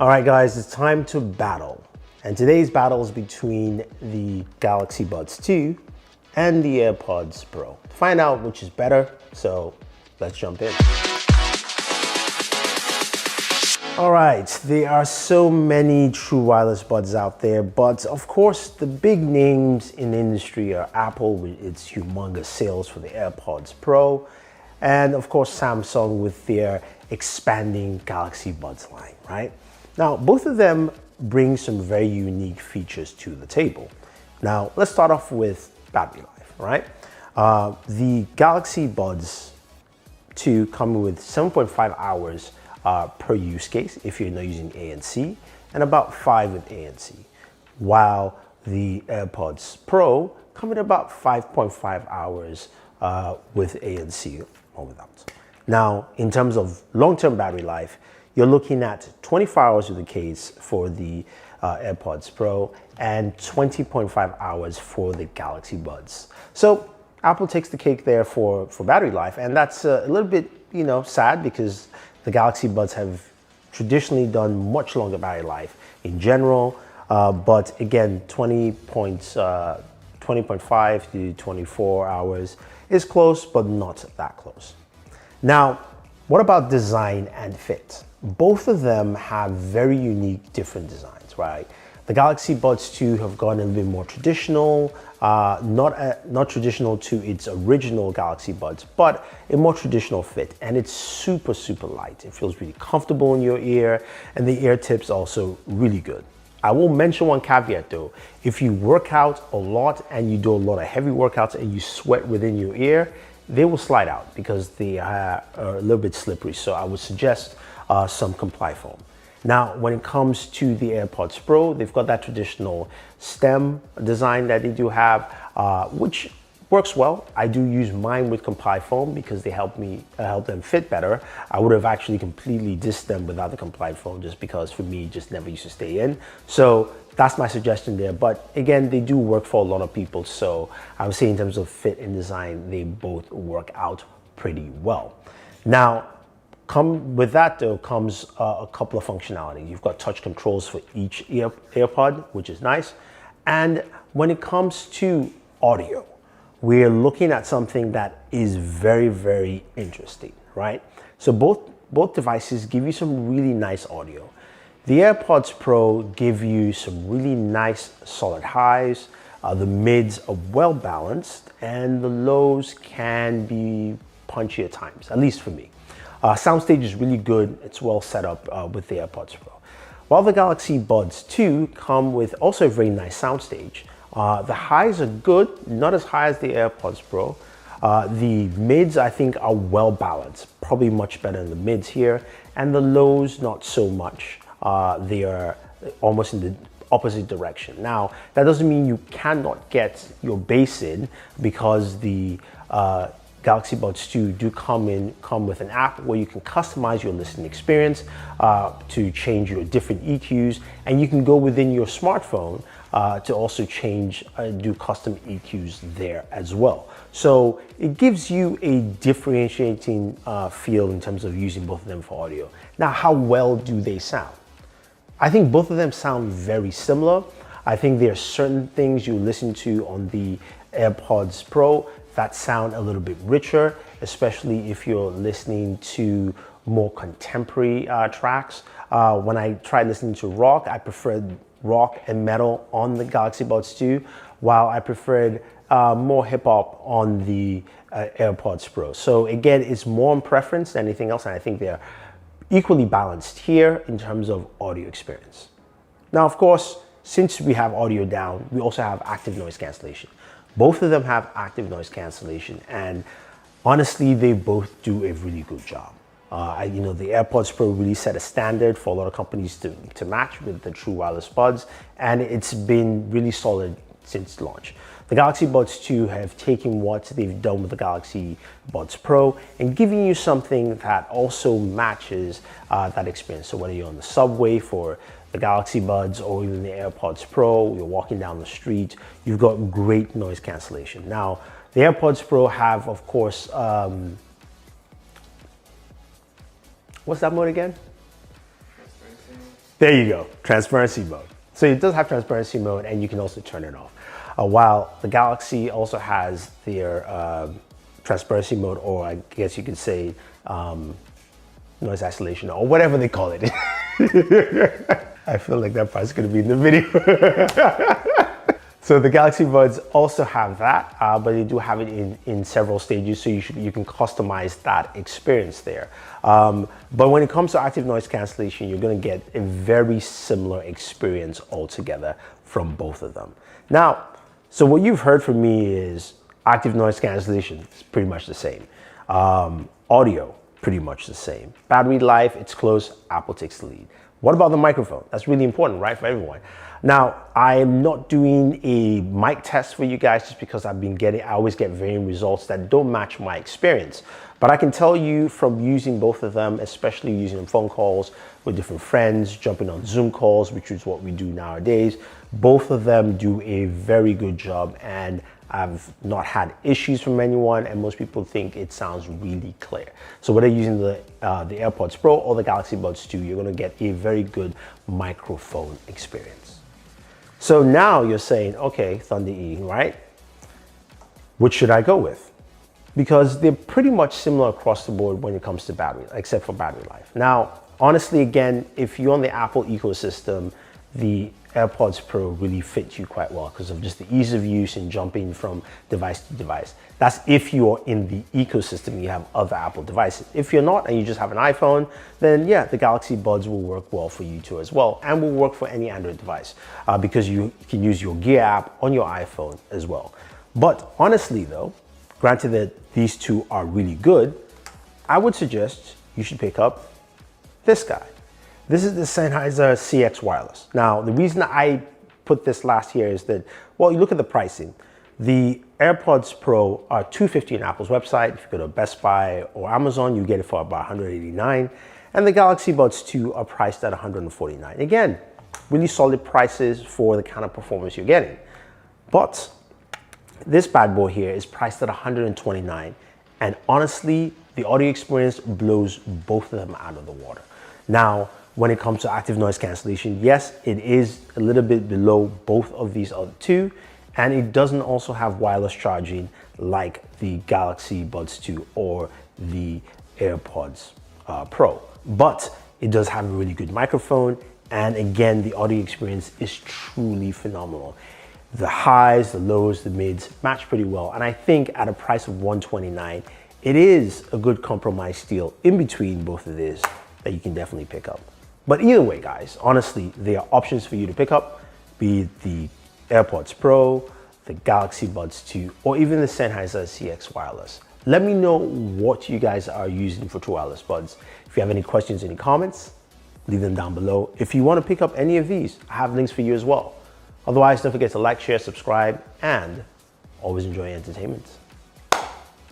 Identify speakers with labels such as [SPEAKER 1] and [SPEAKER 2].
[SPEAKER 1] All right, guys, it's time to battle. And today's battle is between the Galaxy Buds 2 and the AirPods Pro. To find out which is better, so let's jump in. All right, there are so many true wireless buds out there, but of course the big names in the industry are Apple with its humongous sales for the AirPods Pro, and of course Samsung with their expanding Galaxy Buds line, right? Now, both of them bring some very unique features to the table. Now, let's start off with battery life, right? The Galaxy Buds 2 come with 7.5 hours per use case if you're not using ANC, and about 5 with ANC, while the AirPods Pro come in about 5.5 hours with ANC or without. Now, in terms of long-term battery life, you're looking at 24 hours with the case for the AirPods Pro and 20.5 hours for the Galaxy Buds. So Apple takes the cake there for battery life, and that's a little bit, sad because the Galaxy Buds have traditionally done much longer battery life in general, but again, 20.5 to 24 hours is close, but not that close. Now, what about design and fit? Both of them have very unique, different designs, right? The Galaxy Buds 2 have gone a little bit more traditional, not traditional to its original Galaxy Buds, but a more traditional fit, and it's super, super light. It feels really comfortable in your ear, and the ear tip's also really good. I will mention one caveat though. If you work out a lot and you do a lot of heavy workouts and you sweat within your ear, they will slide out because they are a little bit slippery. So I would suggest some comply foam. Now, when it comes to the AirPods Pro, they've got that traditional stem design that they do have, which works well. I do use mine with comply foam because they help them fit better. I would have actually completely dissed them without the comply foam just because for me, it just never used to stay in. So that's my suggestion there. But again, they do work for a lot of people. So I would say in terms of fit and design, they both work out pretty well. Now, with that though comes a couple of functionality. You've got touch controls for each AirPod, which is nice. And when it comes to audio, we're looking at something that is very, very interesting, right? So both devices give you some really nice audio. The AirPods Pro give you some really nice solid highs. The mids are well balanced, and the lows can be punchy at times, at least for me. Soundstage is really good. It's well set up with the AirPods Pro. While the Galaxy Buds 2 come with also a very nice soundstage, the highs are good, not as high as the AirPods Pro. The mids, I think, are well balanced, probably much better than the mids here, and the lows, not so much. They are almost in the opposite direction. Now, that doesn't mean you cannot get your bass in because the Galaxy Buds 2 do come with an app where you can customize your listening experience to change your different EQs, and you can go within your smartphone to also do custom EQs there as well. So it gives you a differentiating feel in terms of using both of them for audio. Now, how well do they sound? I think both of them sound very similar. I think there are certain things you listen to on the AirPods Pro that sound a little bit richer, especially if you're listening to more contemporary tracks. When I tried listening to rock, I preferred rock and metal on the Galaxy Buds 2, while I preferred more hip hop on the AirPods Pro. So again, it's more on preference than anything else, and I think they're equally balanced here in terms of audio experience. Now, of course, since we have audio down, we also have active noise cancellation. Both of them have active noise cancellation, and honestly, they both do a really good job. The AirPods Pro really set a standard for a lot of companies to match with the true wireless buds, and it's been really solid since launch. The Galaxy Buds 2 have taken what they've done with the Galaxy Buds Pro and giving you something that also matches that experience. So whether you're on the subway for the Galaxy Buds or even the AirPods Pro, you're walking down the street, you've got great noise cancellation. Now, the AirPods Pro have, of course, what's that mode again? There you go, transparency mode. So it does have transparency mode, and you can also turn it off. While the Galaxy also has their transparency mode, or I guess you could say noise isolation, or whatever they call it. I feel like that part's gonna be in the video. So the Galaxy Buds also have that, but they do have it in several stages, so you can customize that experience there. But when it comes to active noise cancellation, you're gonna get a very similar experience altogether from both of them. Now, so what you've heard from me is active noise cancellation is pretty much the same. Audio, pretty much the same. Battery life, it's close, Apple takes the lead. What about the microphone? That's really important, right, for everyone. Now, I am not doing a mic test for you guys just because I always get varying results that don't match my experience. But I can tell you from using both of them, especially using phone calls with different friends, jumping on Zoom calls, which is what we do nowadays, both of them do a very good job, and I've not had issues from anyone, and most people think it sounds really clear. So whether using the AirPods Pro or the Galaxy Buds 2, you're gonna get a very good microphone experience. So now you're saying, okay, Thunder E, right? Which should I go with? Because they're pretty much similar across the board when it comes to battery, except for battery life. Now, honestly, again, if you're on the Apple ecosystem, the AirPods Pro really fit you quite well because of just the ease of use and jumping from device to device. That's if you're in the ecosystem, you have other Apple devices. If you're not and you just have an iPhone, then yeah, the Galaxy Buds will work well for you too as well, and will work for any Android device because you can use your Gear app on your iPhone as well. But honestly though, granted that these two are really good, I would suggest you should pick up this guy. This is the Sennheiser CX Wireless. Now, the reason I put this last here is that, well, you look at the pricing. The AirPods Pro are $250 on Apple's website. If you go to Best Buy or Amazon, you get it for about $189. And the Galaxy Buds 2 are priced at $149. Again, really solid prices for the kind of performance you're getting. But this bad boy here is priced at $129. And honestly, the audio experience blows both of them out of the water. Now, when it comes to active noise cancellation, yes, it is a little bit below both of these other two, and it doesn't also have wireless charging like the Galaxy Buds 2 or the AirPods Pro. But it does have a really good microphone, and again, the audio experience is truly phenomenal. The highs, the lows, the mids match pretty well, and I think at a price of $129, it is a good compromise deal in between both of these that you can definitely pick up. But either way, guys, honestly, there are options for you to pick up, be it the AirPods Pro, the Galaxy Buds 2, or even the Sennheiser CX Wireless. Let me know what you guys are using for true wireless buds. If you have any questions, any comments, leave them down below. If you want to pick up any of these, I have links for you as well. Otherwise, don't forget to like, share, subscribe, and always enjoy entertainment.